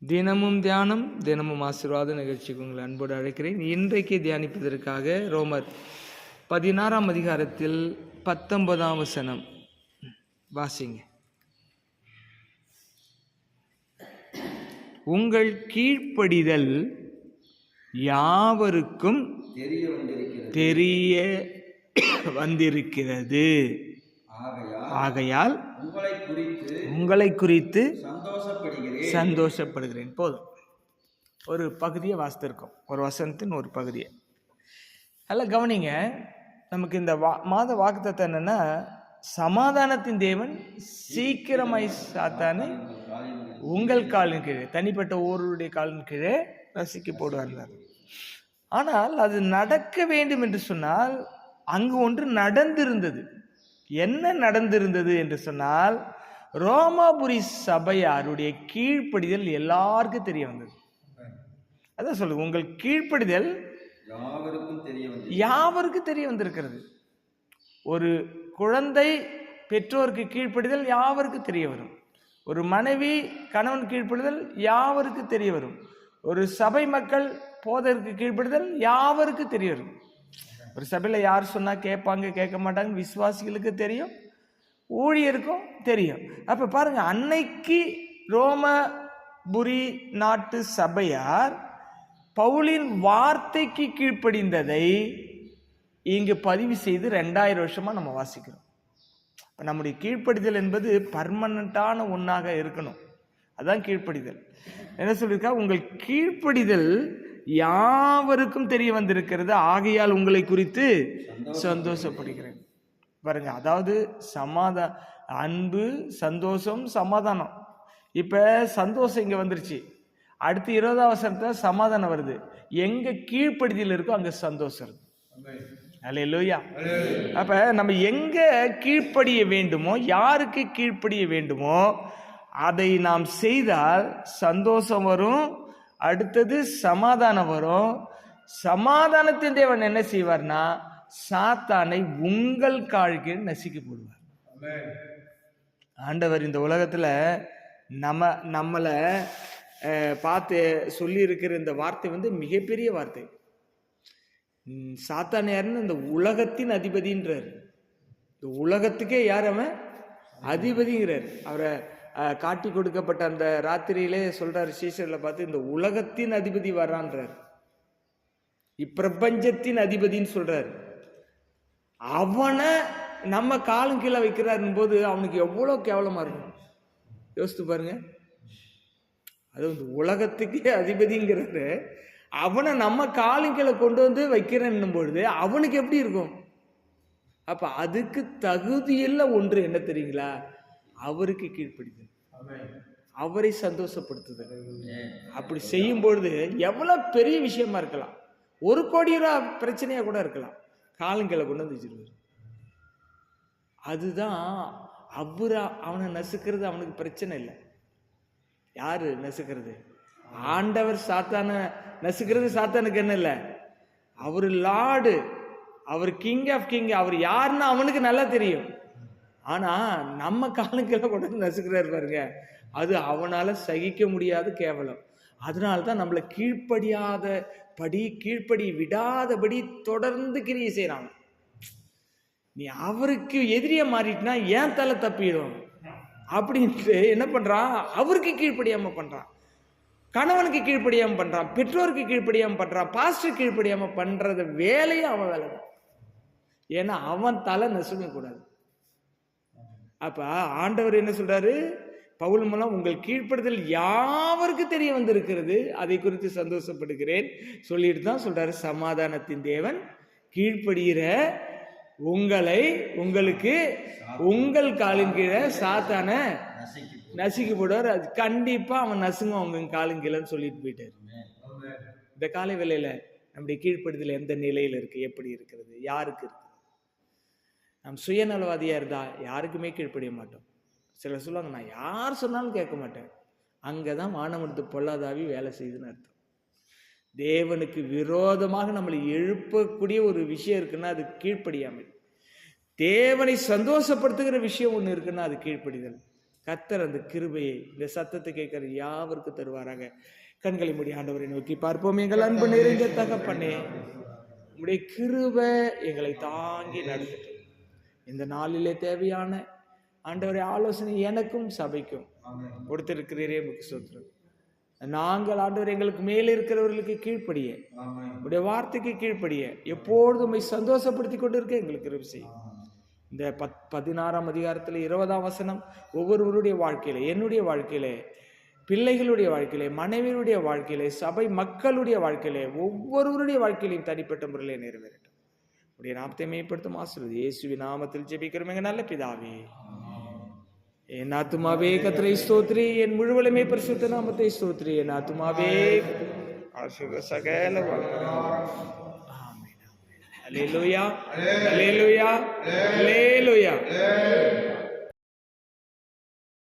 தினமும் தியானம் தினமும் ஆசீர்வாத நிகழ்ச்சிக்கு உங்களை அன்போடு அழைக்கிறேன். இன்றைக்கு தியானிப்பதற்காக ரோமர் 16ஆம் அதிகாரத்தில் 19ஆம் வசனம் வாசிங்க. உங்கள் கீழ்ப்படிதல் யாவருக்கும் தெரிய வந்திருக்கிறது. ஆகையால் உங்களை குறித்து சந்தோஷப்படுகிறேன். போதும். ஒரு பகுதியை வாசித்திருக்கோம், ஒரு வசனத்தின் ஒரு பகுதியை. நல்லா கவனிங்க. நமக்கு இந்த மாத வாக்குத்தத்தம் என்னன்னா, சமாதானத்தின் தேவன் சீக்கிரமாய் சாத்தானை உங்கள் காலின் கீழே, தனிப்பட்ட ஒருவருடைய காலின் கீழே ரசிக்க போடுவார்கள். ஆனால் அது நடக்க வேண்டும் என்று சொன்னால் அங்கு ஒன்று நடந்திருந்தது. என்ன நடந்திருந்தது என்று சொன்னால், ரோமாபுரி சபையாருடைய கீழ்ப்படிதல் எல்லாருக்கும் தெரிய வந்தது. அதான் சொல்லு, உங்கள் கீழ்ப்படிதல் யாவருக்கும் தெரிய வந்திருக்கிறது. ஒரு குழந்தை பெற்றோருக்கு கீழ்ப்படிதல் யாவருக்கு தெரிய வரும். ஒரு மனைவி கணவன் கீழ்ப்படிதல் யாவருக்கு தெரிய வரும். ஒரு சபை மக்கள் போதற்கு கீழ்ப்படிதல் யாவருக்கு தெரிய வரும். ஒரு சபையில் யார் சொன்னா கேட்பாங்க கேட்க மாட்டாங்க, விசுவாசிகளுக்கு தெரியும், ஊழியருக்கும் தெரியும். அப்ப பாருங்க, அன்னைக்கு ரோமபுரி நாட்டு சபையார் பவுலின் வார்த்தைக்கு கீழ்ப்படிந்ததை இங்கு பதிவு செய்து 2000 வருஷமா நம்ம வாசிக்கிறோம். நம்முடைய கீழ்ப்படிதல் என்பது பர்மனண்டான ஒன்றாக இருக்கணும். அதான் கீழ்ப்படிதல். என்ன சொல்லியிருக்கா? உங்கள் கீழ்ப்படிதல் யாவருக்கும் தெரிய வந்திருக்கிறது, ஆகையால் உங்களை குறித்து சந்தோஷப்படுகிறேன். பாருங்க, அதாவது அன்பு, சந்தோஷம், சமாதானம். இப்ப சந்தோஷம் இங்க வந்துருச்சு, அடுத்து 20ஆம் வசனத்துல சமாதானம் வருது. எங்க கீழ்ப்படிதல் இருக்கோ அங்க சந்தோஷம் இருக்கு. அல்லேலூயா. அப்ப நம்ம எங்க கீழ்ப்படிய வேண்டுமோ, யாருக்கு கீழ்ப்படிய வேண்டுமோ அதை நாம் செய்தால் சந்தோஷம் வரும். அடுத்தது சமாதானம் வரும். சமாதானத்தின் தேவன் என்ன செய்வார்னா, சாத்தானை உங்கள் கால்கீழ் நசுக்கி போடுவார். ஆண்டவர் இந்த உலகத்துல நம்மளை பார்த்து சொல்லி இருக்கிற இந்த வார்த்தை மிகப்பெரிய வார்த்தை. சாத்தான் யாருன்னு, இந்த உலகத்தின் அதிபதின்றார். இந்த உலகத்துக்கே யார் அவன்? அதிபதிங்கிறார். அவரை காட்டி கொடுக்கப்பட்ட அந்த ராத்திரியிலே சொல்றாரு சீசர்ல பார்த்து, இந்த உலகத்தின் அதிபதி வர்றான்றார், இப்பிரபஞ்சத்தின் அதிபதின்னு சொல்றாரு. அவனை நம்ம காலும் கீழே வைக்கிறாரு போது அவனுக்கு எவ்வளவு கேவலமா இருக்கும் யோசித்து பாருங்க. அது உலகத்துக்கே அதிபதிங்கிறாரு, அவனை நம்ம காலும் கீழே கொண்டு வந்து வைக்கிறேன்னும் பொழுது அவனுக்கு எப்படி இருக்கும்? அப்ப அதுக்கு தகுதியுள்ள ஒன்று என்ன தெரியுங்களா? அவருக்கு கீழ்ப்படிதல், அவரை சந்தோஷப்படுத்துதல். அப்படி செய்யும் பொழுது எவ்வளவு பெரிய விஷயமா இருக்கலாம், 1 கோடி ரூபாய் பிரச்சனையா கூட இருக்கலாம், காலங்களை கொண்டு வந்து வச்சிருவாரு. அதுதான் அவனை நசுக்கிறது அவனுக்கு பிரச்சனை இல்லை. யாரு நசுக்கிறது? ஆண்டவர் சாத்தான நசுக்கிறது சாத்தானுக்கு என்ன இல்லை. அவரு லார்டு, அவர் கிங் ஆஃப் கிங், அவர் யாருன்னு அவனுக்கு நல்லா தெரியும். ஆனா நம்ம காலங்கெல்லாம் கொண்டு நசுக்கிறாரு பாருங்க, அது அவனால சகிக்க முடியாத கேவலம். அதனால்தான் நம்மளை கீழ்ப்படி விடாதபடி தொடர்ந்து கிரியை செய்யறாங்க. நீ அவருக்கு எதிரிய மாறிட்டுனா ஏன் தலை தப்பிடும் அப்படின்ட்டு என்ன பண்றான்? அவருக்கு கீழ்ப்படியாம பண்றான், கணவனுக்கு கீழ்ப்படியாம பண்றான், பெற்றோருக்கு கீழ்ப்படியாம பண்றான், பாஸ்டர் கீழ்ப்படியாம பண்றது வேலையும் அவன் வேலை தான். ஏன்னா அவன் தலை நசுங்க கூடாது. அப்ப ஆண்டவர் என்ன சொல்றாரு? பவுல் மூலம் உங்கள் கீழ்ப்படுதல் யாவருக்கு தெரிய வந்திருக்கிறது, அதை குறித்து சந்தோஷப்படுகிறேன் சொல்லிட்டு தான் சொல்றாரு, சமாதானத்தின் தேவன் கீழ்ப்படுகிற உங்களுக்கு உங்கள் காலின் கீழே சாத்தான நசுக்கி போடுவார். அது கண்டிப்பா அவன் நசுங்க உங்க காலின் கீழன்னு சொல்லிட்டு போயிட்டாரு. இந்த காலை வேளையில நம்முடைய கீழ்ப்படுதல் எந்த நிலையில இருக்கு, எப்படி இருக்கிறது, யாருக்கு இருக்கு? நம் சுயநலவாதியா இருந்தா யாருக்குமே கீழ்ப்படிய மாட்டோம். சிலர் சொல்லுவாங்க, நான் யார் சொன்னாலும் கேட்க மாட்டேன். அங்கதான் வானமடுத்து பொல்லாதாவி வேலை செய்யுதுன்னு அர்த்தம். தேவனுக்கு விரோதமாக நம்மளை எழுப்பக்கூடிய ஒரு விஷயம் இருக்குன்னா அது கீழ்ப்படியாமை. தேவனை சந்தோஷப்படுத்துகிற விஷயம் ஒன்று இருக்குன்னா அது கீழ்ப்படிதல். கர்த்தர் அந்த கிருபையை இந்த சத்தத்தை கேட்கிற யாவருக்கு தருவாராக. கண்களை மூடி ஆண்டவரை நோக்கி பார்ப்போம். எங்கள் அன்பு நிறைந்த தகப்பனே, உம்முடைய கிருபை எங்களை தாங்கி நடத்தட்டும். இந்த நாளிலே தேவையான ஆண்டவரை ஆலோசனை எனக்கும் சபைக்கும் கொடுத்திருக்கிறீரே, உமக்கு ஸ்தோத்திரம். நாங்கள் ஆண்டவர் எங்களுக்கு மேலே இருக்கிறவர்களுக்கு கீழ்ப்படிய, உடைய வார்த்தைக்கு கீழ்ப்படிய, எப்பொழுதும் உம்மை சந்தோஷப்படுத்தி கொண்டிருக்க எங்களுக்கு கிருபை செய்யும். இந்த 16ஆம் அதிகாரத்தில் 20ஆம் வசனம் ஒவ்வொருவருடைய வாழ்க்கையில, என்னுடைய வாழ்க்கையில, பிள்ளைகளுடைய வாழ்க்கையிலே, மனைவியுடைய வாழ்க்கையிலே, சபை மக்களுடைய வாழ்க்கையிலே, ஒவ்வொருவருடைய வாழ்க்கையிலையும் தனிப்பட்ட முறையிலே நிறைவேறட்டும். உடைய நாமத்தை மேம்படுத்தும் ஆசீர்வதி. இயேசுவின் நாமத்தில் ஜெபிக்கிறோம் எங்கள் நல்ல பிதாவே. என் ஆத்துமாவே கர்த்தரை ஸ்தோத்திரி, என் முழுவலுமே பரிசுத்த நாமத்தை ஸ்தோத்திரி. என் ஆத்துமாவே சகல அல்லேலூயா, அல்லேலூயா, அல்லேலூயா.